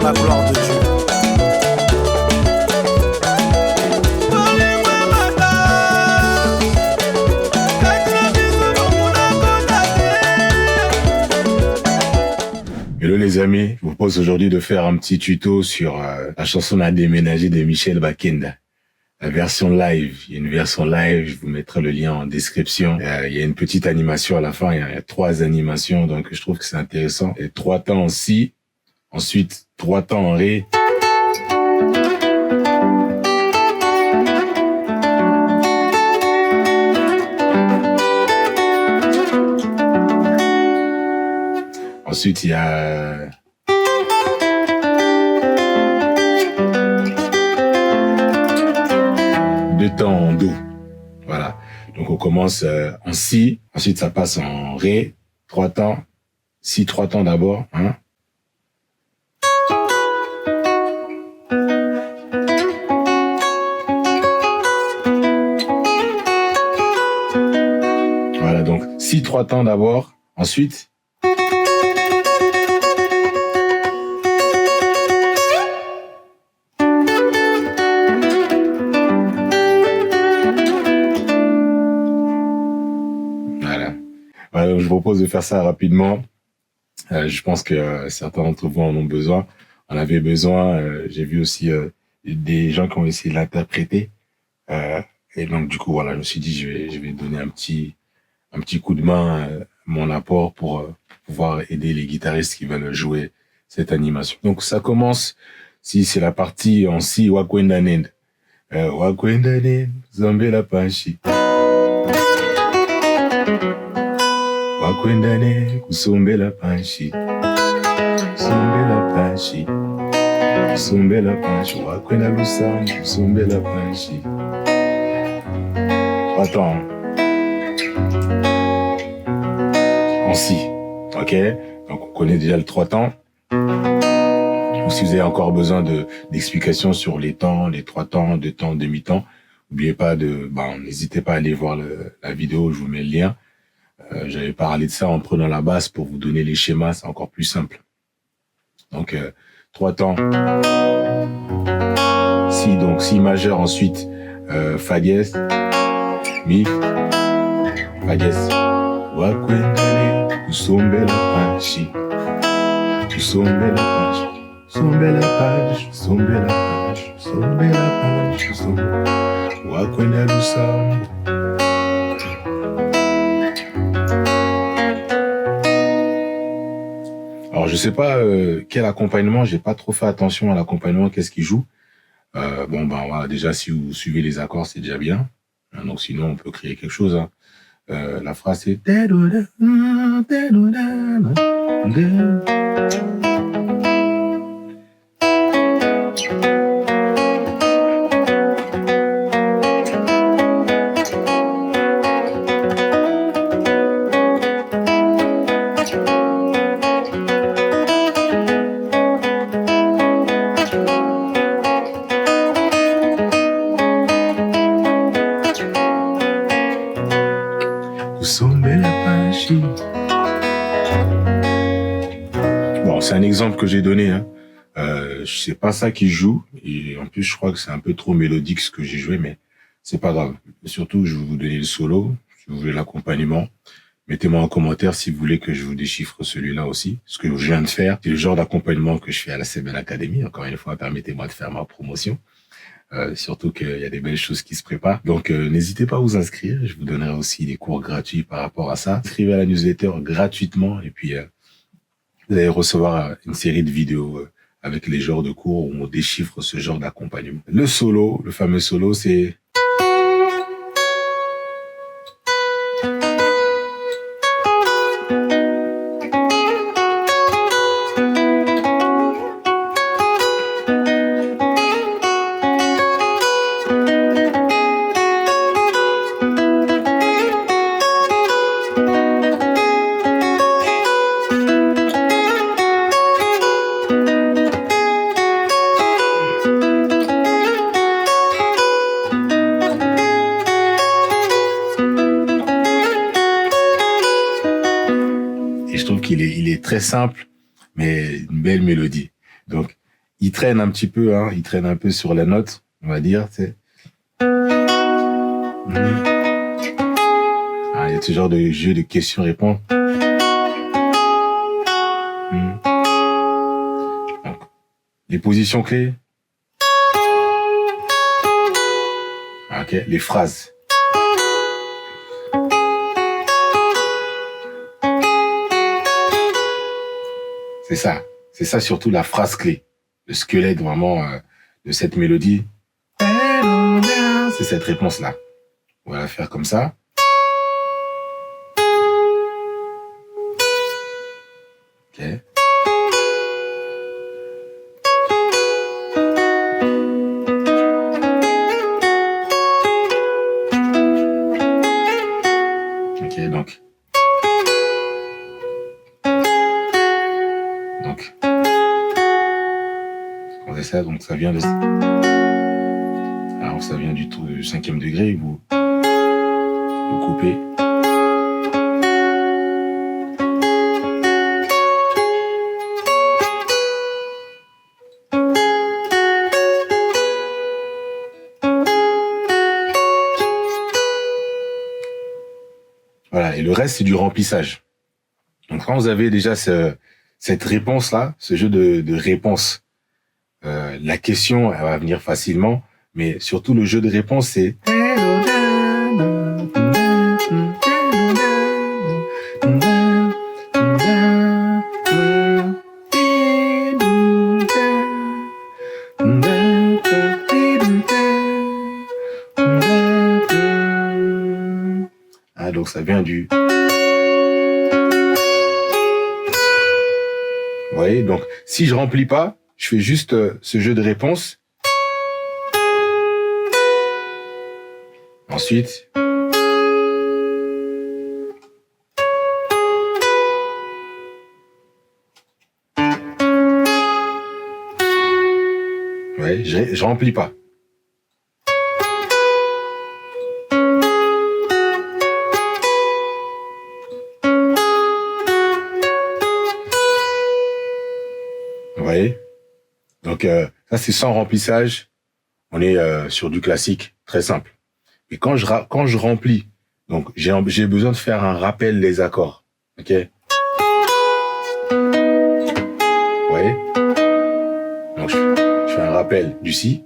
la gloire de Dieu. Hello les amis, je vous propose aujourd'hui de faire un petit tuto sur la chanson A déménagé de Michel Bakenda. La version live, il y a une version live, je vous mettrai le lien en description. Il y a une petite animation à la fin, il y a 3 animations, donc je trouve que c'est intéressant. Et 3 temps en si, ensuite 3 temps en ré. Ensuite, il y a deux temps en do. Voilà. Donc, on commence en si. Ensuite, ça passe en ré. 3 temps. Si, 3 temps d'abord. Hein. Voilà. Donc, si, 3 temps d'abord. Ensuite, voilà, je vous propose de faire ça rapidement. Je pense que certains d'entre vous en ont besoin. On avait besoin. J'ai vu aussi des gens qui ont essayé de l'interpréter. Et donc du coup, voilà, je me suis dit, je vais donner un petit coup de main, mon apport pour pouvoir aider les guitaristes qui veulent jouer cette animation. Donc ça commence. Si c'est la partie en si, Wakwendanen. Wakwendanen, Zambela Panchi. Wakwendane kusombela panshi, kusombela panshi, kusombela panshi, wakwenda lusambo kusombela panshi. Attends. En si, ok. Donc on connaît déjà le 3 temps. Donc, si vous avez encore besoin d'explications sur les temps, les 3 temps, 2 temps, demi-temps, n'oubliez pas n'hésitez pas à aller voir la vidéo, je vous mets le lien. J'avais parlé de ça en prenant la basse pour vous donner les schémas, c'est encore plus simple. Donc, 3 temps. Si, donc si majeur, ensuite Fa dièse, Mi, Fa dièse. Wakwendane, kusombela panshi, kusombela panshi, kusombela panshi, kusombela panshi, kusombela panshi, kusombela. Wakwenda lusambo. Alors, je sais pas quel accompagnement, j'ai pas trop fait attention à l'accompagnement, qu'est-ce qu'il joue. Voilà, déjà, si vous suivez les accords, c'est déjà bien. Donc, sinon, on peut créer quelque chose. Hein. La phrase, c'est... Bon, c'est un exemple que j'ai donné. Hein. C'est pas ça qui joue. Et en plus, je crois que c'est un peu trop mélodique ce que j'ai joué, mais c'est pas grave. Et surtout, je vais vous donner le solo. Si vous voulez l'accompagnement, mettez-moi en commentaire si vous voulez que je vous déchiffre celui-là aussi. Ce que je viens de faire, c'est le genre d'accompagnement que je fais à la CBN Academy. Encore une fois, permettez-moi de faire ma promotion. Surtout qu'il y a des belles choses qui se préparent. Donc, n'hésitez pas à vous inscrire. Je vous donnerai aussi des cours gratuits par rapport à ça. Inscrivez à la newsletter gratuitement et puis vous allez recevoir une série de vidéos avec les genres de cours où on déchiffre ce genre d'accompagnement. Le solo, le fameux solo, c'est... Et je trouve qu'il est très simple, mais une belle mélodie. Donc, il traîne un petit peu, hein, il traîne un peu sur la note, on va dire, tu sais. Ah, il y a ce genre de jeu de questions-réponses. Donc, les positions clés. Ok, les phrases. C'est ça surtout la phrase clé, le squelette vraiment de cette mélodie. C'est cette réponse-là. On va la faire comme ça. Ok. Ok, donc. On essaie, donc ça vient de. Alors ça vient du 5e degré, vous coupez. Voilà, et le reste, c'est du remplissage. Donc quand vous avez déjà cette réponse-là, ce jeu de réponse, la question, elle va venir facilement, mais surtout le jeu de réponse, c'est... Ah, donc ça vient du... Vous voyez, donc si je remplis pas, je fais juste ce jeu de réponse. Ensuite, ouais, je remplis pas. Vous voyez? Donc ça c'est sans remplissage. On est sur du classique très simple. Et quand je remplis, donc j'ai besoin de faire un rappel des accords. Ok? Vous voyez? Donc je fais un rappel du si.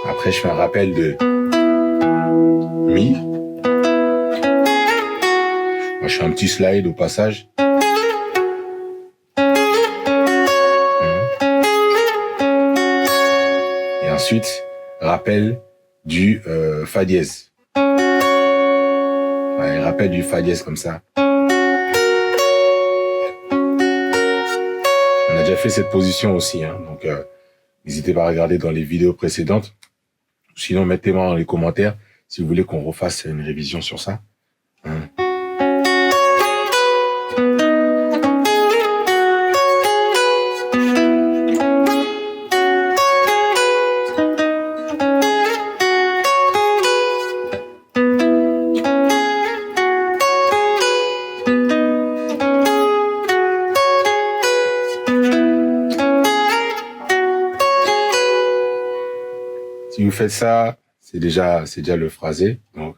Après je fais un rappel de mi. Moi je fais un petit slide au passage. Et ensuite rappel du fa dièse. Ouais, rappel du fa dièse comme ça. On a déjà fait cette position aussi, hein, donc n'hésitez pas à regarder dans les vidéos précédentes. Sinon, mettez-moi dans les commentaires si vous voulez qu'on refasse une révision sur ça. Hein. Si vous faites ça, c'est déjà le phrasé. Donc.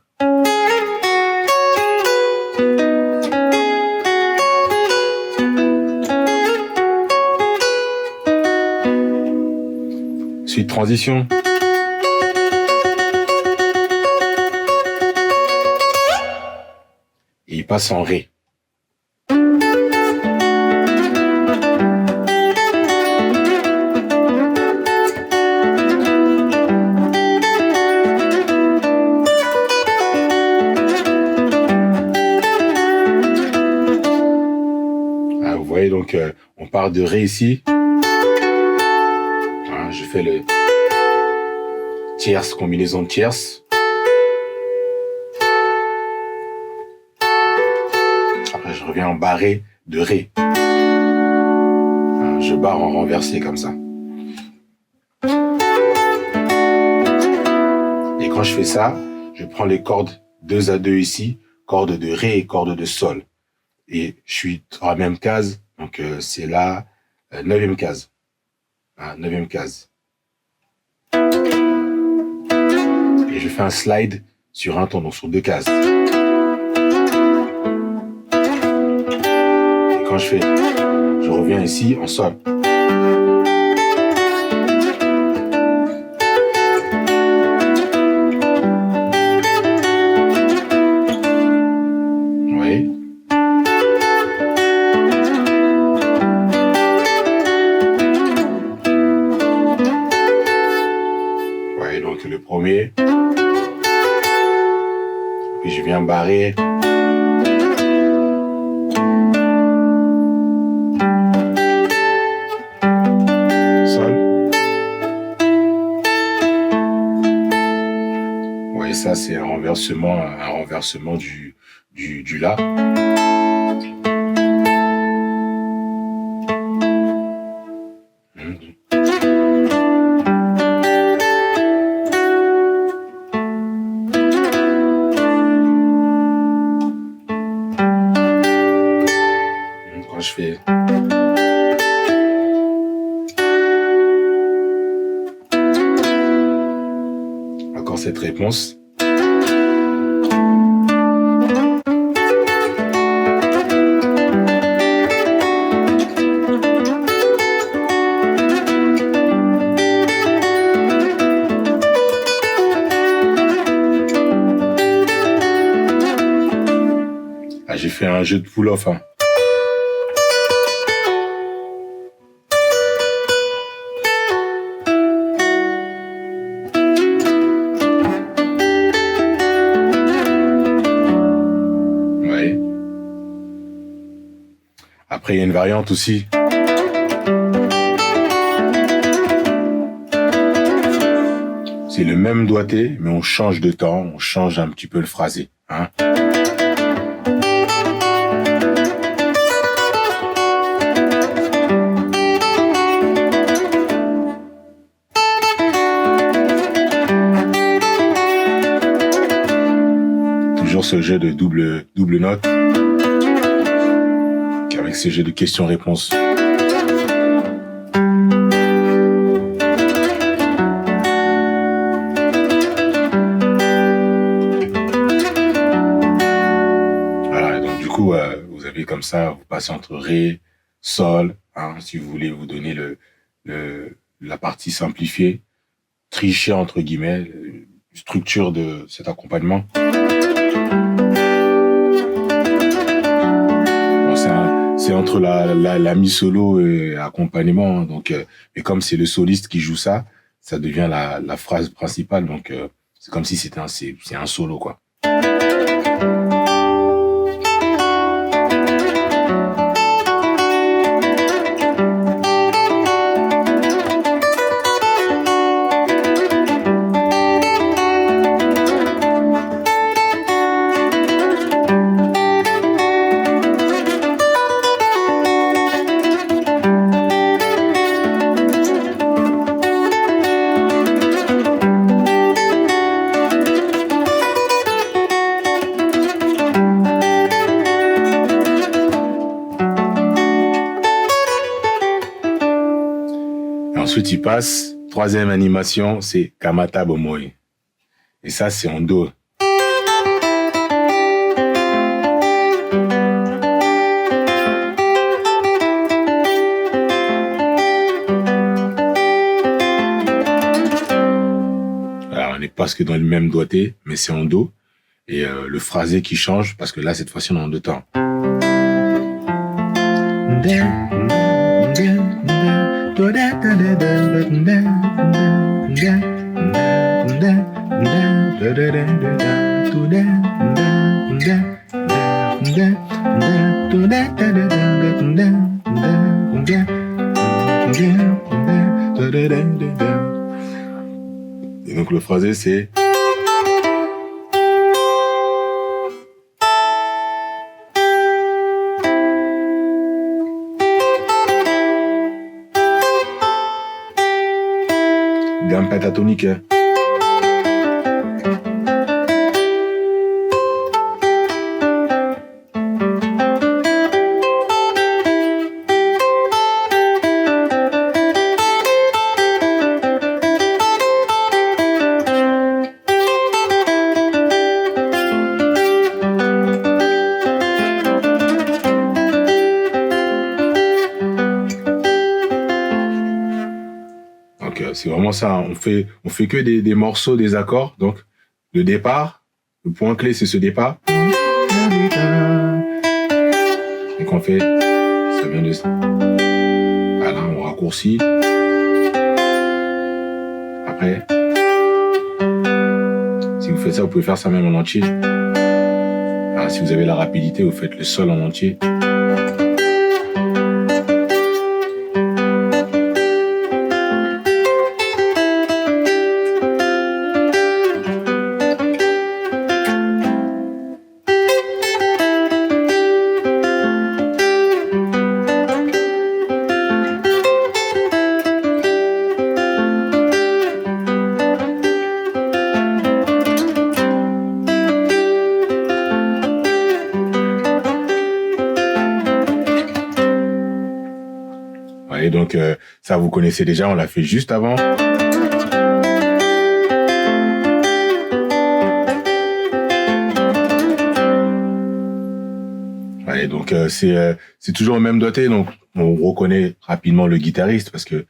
Suite transition. Et il passe en ré. Vous voyez, donc on part de ré ici. Voilà, je fais le tierce, combinaison de tierce. Après je reviens en barré de ré. Voilà, je barre en renversé comme ça. Et quand je fais ça, je prends les cordes 2 à 2 ici, cordes de ré et cordes de sol. Et je suis dans la même case, donc c'est là, Neuvième case. Hein, neuvième case. Et je fais un slide sur un ton, donc sur 2 cases. Et quand je reviens ici en sol. Donc le premier, puis je viens barrer, sol. Vous voyez, ça c'est un renversement du La. Je fais encore cette réponse. Ah, j'ai fait un jeu de pull-off. Hein. Après, il y a une variante aussi. C'est le même doigté, mais on change de temps, on change un petit peu le phrasé. Hein. Toujours ce jeu de double note. Avec ces jeux de questions-réponses. Voilà, donc du coup, vous avez comme ça, vous passez entre Ré, Sol, hein, si vous voulez vous donner la partie simplifiée, tricher entre guillemets, structure de cet accompagnement. C'est entre la mi-solo et accompagnement. Hein, donc, et comme c'est le soliste qui joue ça, ça devient la phrase principale. Donc, c'est comme si c'est un solo, quoi. Ensuite, il passe. Troisième animation, c'est Kamata Bomoi. Et ça, c'est en Do. Alors, on n'est presque dans le même doigté, mais c'est en Do. Et le phrasé qui change, parce que là, cette fois-ci, on est en 2 temps. Et donc le phrasé c'est gamme pentatonique. c'est vraiment ça. On fait que des morceaux, des accords. Donc, le départ, le point clé, c'est ce départ. Et qu'on fait, ça vient de ça. Voilà, on raccourcit. Après, si vous faites ça, vous pouvez faire ça même en entier. Alors, si vous avez la rapidité, vous faites le sol en entier. Et donc, ça, vous connaissez déjà, on l'a fait juste avant. Et donc, c'est toujours le même doigté. Donc, on reconnaît rapidement le guitariste parce que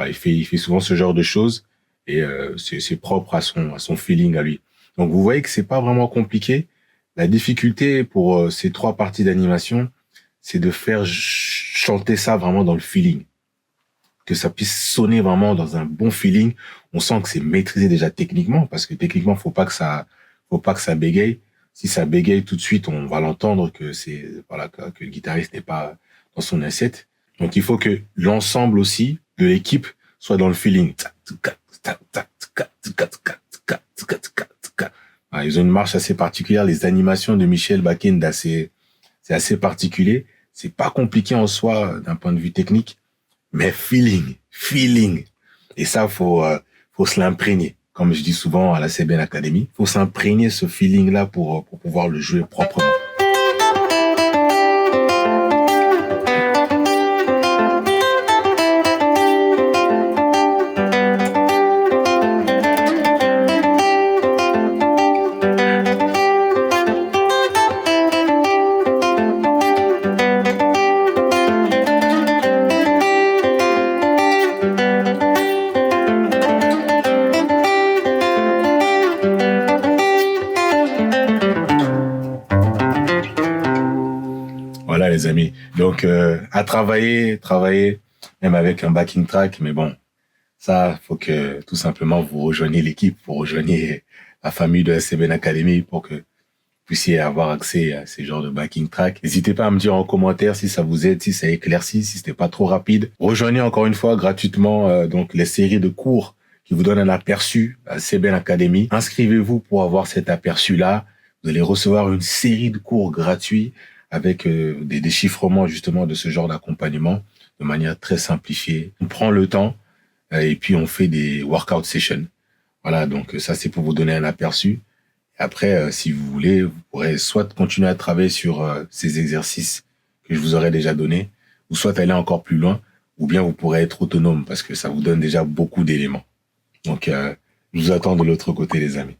il fait souvent ce genre de choses et c'est propre à son feeling à lui. Donc, vous voyez que c'est pas vraiment compliqué. La difficulté pour ces 3 parties d'animation, c'est de faire chanter ça vraiment dans le feeling. Que ça puisse sonner vraiment dans un bon feeling. On sent que c'est maîtrisé déjà techniquement, parce que techniquement, faut pas que ça bégaye. Si ça bégaye tout de suite, on va l'entendre que que le guitariste n'est pas dans son assiette. Donc, il faut que l'ensemble aussi de l'équipe soit dans le feeling. Ils ont une marche assez particulière. Les animations de Michel Backend, c'est assez particulier. C'est pas compliqué en soi d'un point de vue technique, mais feeling. Et ça, faut se l'imprégner. Comme je dis souvent à la CBN Academy, faut s'imprégner ce feeling-là pour pouvoir le jouer proprement. Voilà les amis. Donc à travailler, même avec un backing track, mais bon, ça faut que tout simplement vous rejoigniez l'équipe, vous rejoigniez la famille de SCBN Academy pour que vous puissiez avoir accès à ces genres de backing track. N'hésitez pas à me dire en commentaire si ça vous aide, si ça éclaircit, si c'était pas trop rapide. Rejoignez encore une fois gratuitement donc les séries de cours qui vous donnent un aperçu à SCBN Academy. Inscrivez-vous pour avoir cet aperçu-là. Vous allez recevoir une série de cours gratuits avec des déchiffrements justement de ce genre d'accompagnement de manière très simplifiée. On prend le temps et puis on fait des workout sessions. Voilà, donc ça c'est pour vous donner un aperçu. Après, si vous voulez, vous pourrez soit continuer à travailler sur ces exercices que je vous aurais déjà donnés, ou soit aller encore plus loin, ou bien vous pourrez être autonome parce que ça vous donne déjà beaucoup d'éléments. Donc, je vous attends de l'autre côté, les amis.